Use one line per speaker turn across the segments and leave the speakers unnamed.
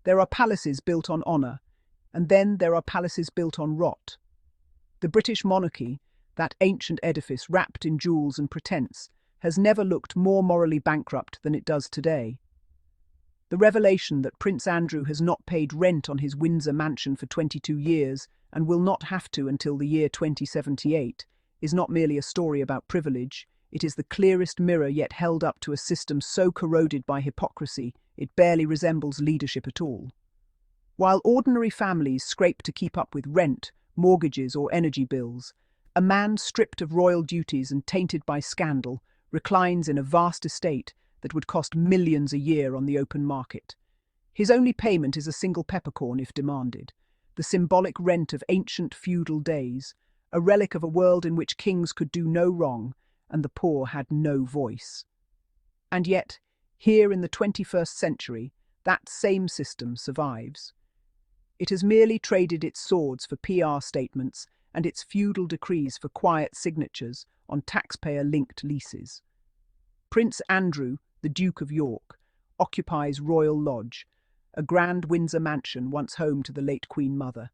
There are palaces built on honour, and then there are palaces built on rot. The British monarchy, that ancient edifice wrapped in jewels and pretence, has never looked more morally bankrupt than it does today. The revelation that Prince Andrew has not paid rent on his Windsor mansion for 22 years and will not have to until the year 2078 is not merely a story about privilege, it is the clearest mirror yet held up to a system so corroded by hypocrisy it barely resembles leadership at all. While ordinary families scrape to keep up with rent, mortgages or energy bills, a man stripped of royal duties and tainted by scandal reclines in a vast estate that would cost millions a year on the open market. His only payment is a single peppercorn if demanded, the symbolic rent of ancient feudal days, a relic of a world in which kings could do no wrong and the poor had no voice. And yet, here in the 21st century, that same system survives. It has merely traded its swords for PR statements and its feudal decrees for quiet signatures on taxpayer-linked leases. Prince Andrew, the Duke of York, occupies Royal Lodge, a grand Windsor mansion once home to the late Queen Mother.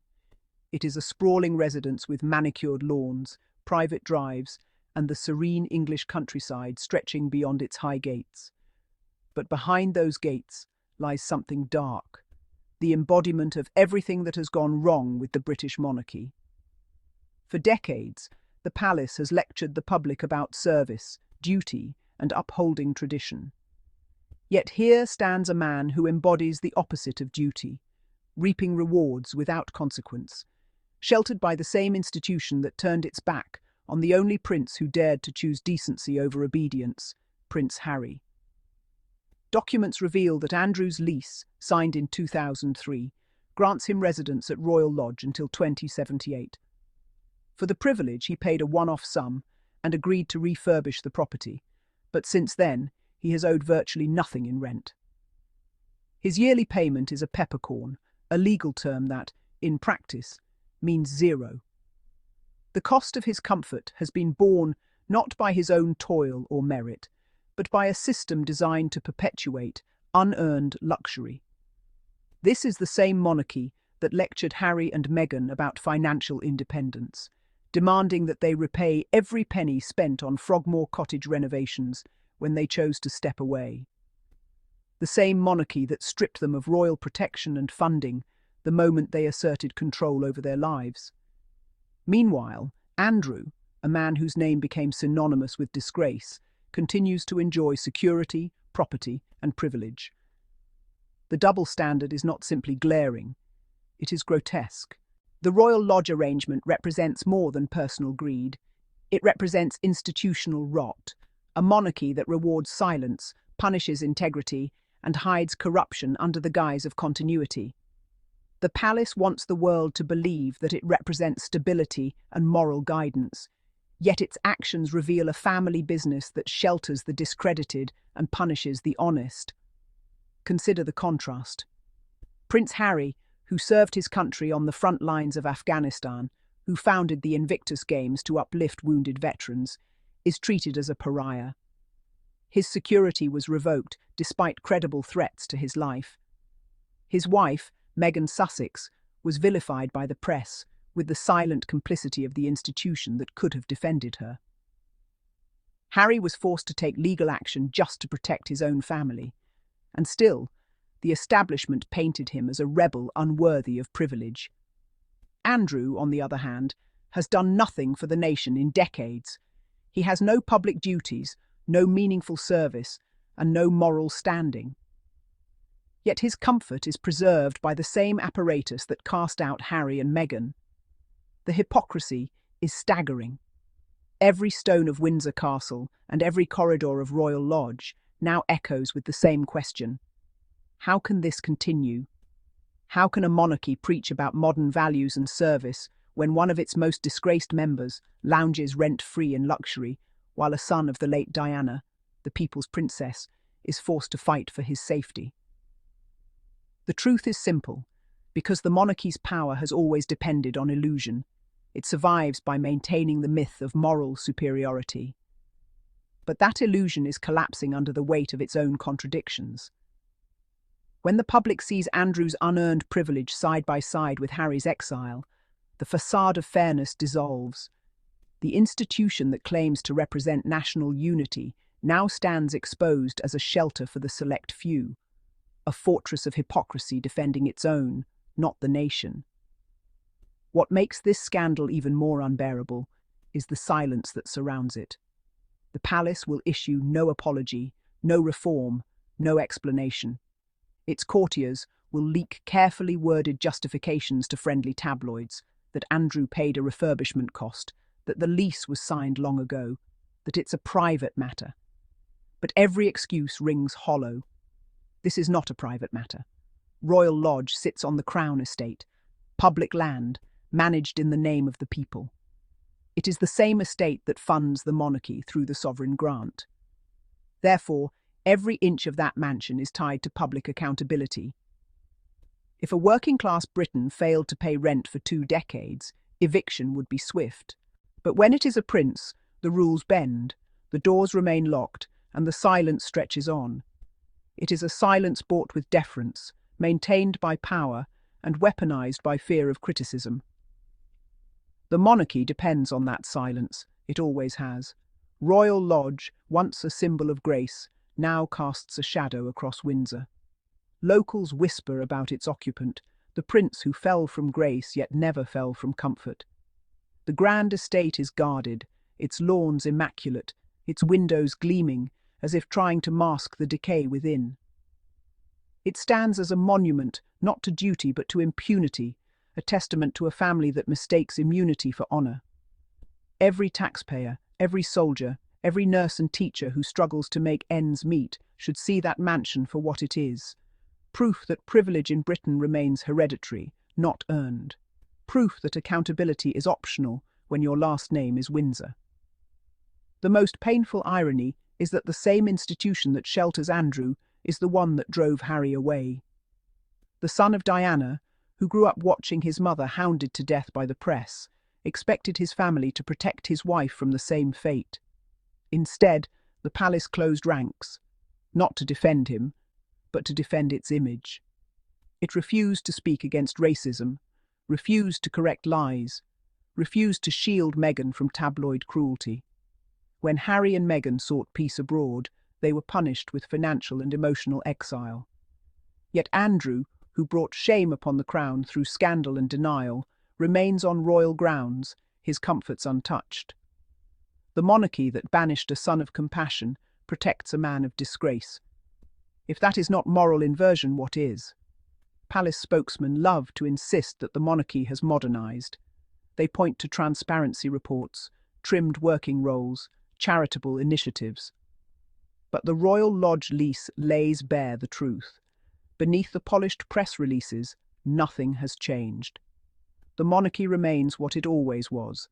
It is a sprawling residence with manicured lawns, private drives, and the serene English countryside stretching beyond its high gates. But behind those gates lies something dark, the embodiment of everything that has gone wrong with the British monarchy. For decades, the palace has lectured the public about service, duty, and upholding tradition. Yet here stands a man who embodies the opposite of duty, reaping rewards without consequence, sheltered by the same institution that turned its back on the only prince who dared to choose decency over obedience, Prince Harry. Documents reveal that Andrew's lease, signed in 2003, grants him residence at Royal Lodge until 2078. For the privilege, he paid a one-off sum and agreed to refurbish the property, but since then, he has owed virtually nothing in rent. His yearly payment is a peppercorn, a legal term that, in practice, means zero. The cost of his comfort has been borne not by his own toil or merit, but by a system designed to perpetuate unearned luxury. This is the same monarchy that lectured Harry and Meghan about financial independence, demanding that they repay every penny spent on Frogmore Cottage renovations when they chose to step away. The same monarchy that stripped them of royal protection and funding the moment they asserted control over their lives. Meanwhile, Andrew, a man whose name became synonymous with disgrace, continues to enjoy security, property, and privilege. The double standard is not simply glaring, it is grotesque. The Royal Lodge arrangement represents more than personal greed. It represents institutional rot, a monarchy that rewards silence, punishes integrity, and hides corruption under the guise of continuity. The palace wants the world to believe that it represents stability and moral guidance, yet its actions reveal a family business that shelters the discredited and punishes the honest. Consider the contrast. Prince Harry, who served his country on the front lines of Afghanistan, who founded the Invictus Games to uplift wounded veterans, is treated as a pariah. His security was revoked despite credible threats to his life. His wife, Meghan Sussex, was vilified by the press with the silent complicity of the institution that could have defended her. Harry was forced to take legal action just to protect his own family, and still, the establishment painted him as a rebel unworthy of privilege. Andrew, on the other hand, has done nothing for the nation in decades. He has no public duties, no meaningful service, and no moral standing. Yet his comfort is preserved by the same apparatus that cast out Harry and Meghan. The hypocrisy is staggering. Every stone of Windsor Castle and every corridor of Royal Lodge now echoes with the same question. How can this continue? How can a monarchy preach about modern values and service when one of its most disgraced members lounges rent-free in luxury, while a son of the late Diana, the people's princess, is forced to fight for his safety? The truth is simple. Because the monarchy's power has always depended on illusion, it survives by maintaining the myth of moral superiority. But that illusion is collapsing under the weight of its own contradictions. When the public sees Andrew's unearned privilege side by side with Harry's exile, the facade of fairness dissolves. The institution that claims to represent national unity now stands exposed as a shelter for the select few, a fortress of hypocrisy defending its own, not the nation. What makes this scandal even more unbearable is the silence that surrounds it. The palace will issue no apology, no reform, no explanation. Its courtiers will leak carefully worded justifications to friendly tabloids that Andrew paid a refurbishment cost, that the lease was signed long ago, that it's a private matter. But every excuse rings hollow. This is not a private matter. Royal Lodge sits on the Crown estate, public land, managed in the name of the people. It is the same estate that funds the monarchy through the sovereign grant. Therefore, every inch of that mansion is tied to public accountability. If a working-class Briton failed to pay rent for 2 decades, eviction would be swift. But when it is a prince, the rules bend, the doors remain locked, and the silence stretches on. It is a silence bought with deference, maintained by power, and weaponized by fear of criticism. The monarchy depends on that silence. It always has. Royal Lodge, once a symbol of grace, now casts a shadow across Windsor. Locals whisper about its occupant, the prince who fell from grace yet never fell from comfort. The grand estate is guarded, its lawns immaculate, its windows gleaming, as if trying to mask the decay within. It stands as a monument, not to duty but to impunity, a testament to a family that mistakes immunity for honour. Every taxpayer, every soldier, every nurse and teacher who struggles to make ends meet should see that mansion for what it is. Proof that privilege in Britain remains hereditary, not earned. Proof that accountability is optional when your last name is Windsor. The most painful irony is that the same institution that shelters Andrew is the one that drove Harry away. The son of Diana, who grew up watching his mother hounded to death by the press, expected his family to protect his wife from the same fate. Instead, the palace closed ranks, not to defend him, but to defend its image. It refused to speak against racism, refused to correct lies, refused to shield Meghan from tabloid cruelty. When Harry and Meghan sought peace abroad, they were punished with financial and emotional exile. Yet Andrew, who brought shame upon the crown through scandal and denial, remains on royal grounds, his comforts untouched. The monarchy that banished a son of compassion protects a man of disgrace. If that is not moral inversion, what is? Palace spokesmen love to insist that the monarchy has modernized. They point to transparency reports, trimmed working roles, charitable initiatives. But the Royal Lodge lease lays bare the truth. Beneath the polished press releases, nothing has changed. The monarchy remains what it always was,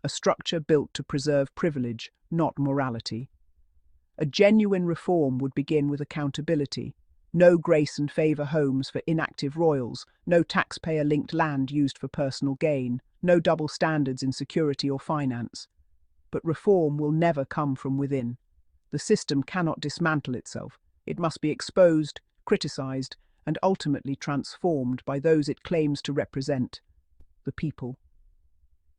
a structure built to preserve privilege, not morality. A genuine reform would begin with accountability. No grace and favour homes for inactive royals, no taxpayer-linked land used for personal gain, no double standards in security or finance. But reform will never come from within. The system cannot dismantle itself. It must be exposed, criticised, and ultimately transformed by those it claims to represent, the people.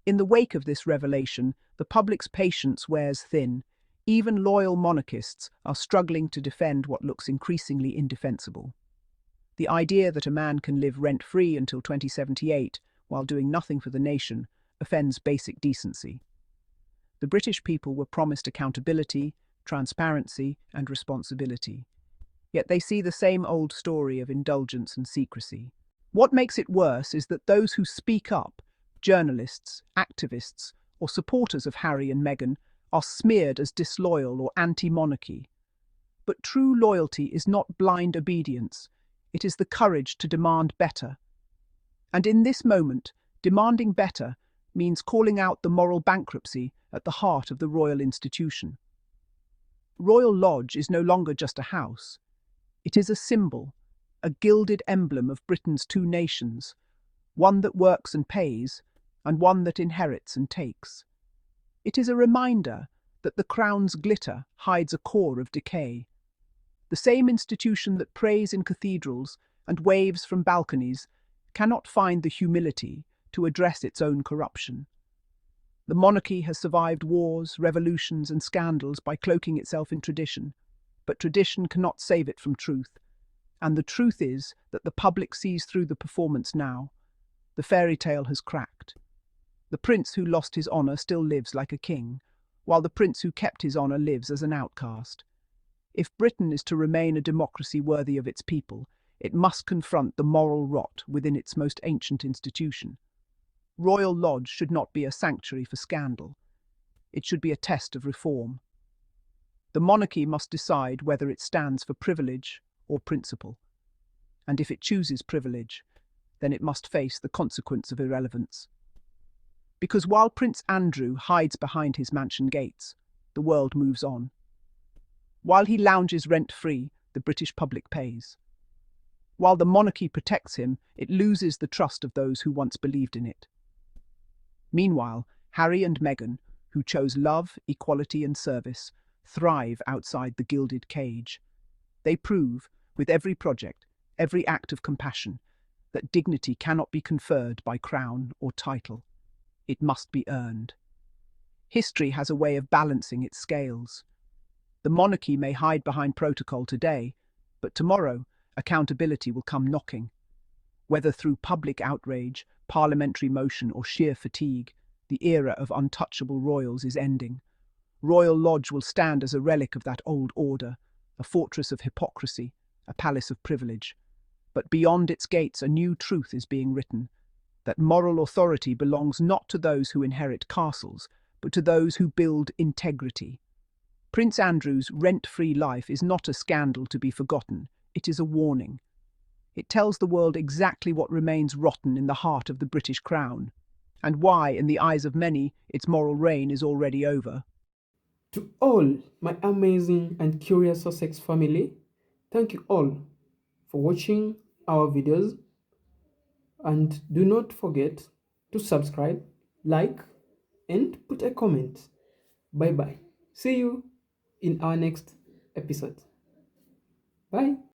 In the wake of this revelation, the public's patience wears thin. Even loyal monarchists are struggling to defend what looks increasingly indefensible. The idea that a man can live rent-free until 2078 while doing nothing for the nation offends basic decency. The British people were promised accountability, transparency, and responsibility. Yet they see the same old story of indulgence and secrecy. What makes it worse is that those who speak up, journalists, activists, or supporters of Harry and Meghan, are smeared as disloyal or anti-monarchy. But true loyalty is not blind obedience. It is the courage to demand better. And in this moment, demanding better means calling out the moral bankruptcy at the heart of the royal institution. Royal Lodge is no longer just a house. It is a symbol, a gilded emblem of Britain's 2 nations, one that works and pays, and one that inherits and takes. It is a reminder that the crown's glitter hides a core of decay. The same institution that prays in cathedrals and waves from balconies cannot find the humility to address its own corruption. The monarchy has survived wars, revolutions, and scandals by cloaking itself in tradition, but tradition cannot save it from truth. And the truth is that the public sees through the performance now. The fairy tale has cracked. The prince who lost his honour still lives like a king, while the prince who kept his honour lives as an outcast. If Britain is to remain a democracy worthy of its people, it must confront the moral rot within its most ancient institution. Royal Lodge should not be a sanctuary for scandal. It should be a test of reform. The monarchy must decide whether it stands for privilege or principle. And if it chooses privilege, then it must face the consequence of irrelevance. Because while Prince Andrew hides behind his mansion gates, the world moves on. While he lounges rent-free, the British public pays. While the monarchy protects him, it loses the trust of those who once believed in it. Meanwhile, Harry and Meghan, who chose love, equality and service, thrive outside the gilded cage. They prove, with every project, every act of compassion, that dignity cannot be conferred by crown or title. It must be earned. History has a way of balancing its scales. The monarchy may hide behind protocol today, but tomorrow accountability will come knocking. Whether through public outrage, parliamentary motion or sheer fatigue, the era of untouchable royals is ending. Royal Lodge will stand as a relic of that old order, a fortress of hypocrisy, a palace of privilege. But beyond its gates a new truth is being written, that moral authority belongs not to those who inherit castles, but to those who build integrity. Prince Andrew's rent-free life is not a scandal to be forgotten, it is a warning. It tells the world exactly what remains rotten in the heart of the British crown, and why, in the eyes of many, its moral reign is already over.
To all my amazing and curious Sussex family, thank you all for watching our videos, and do not forget to subscribe, like, and put a comment. Bye bye. See you in our next episode. Bye.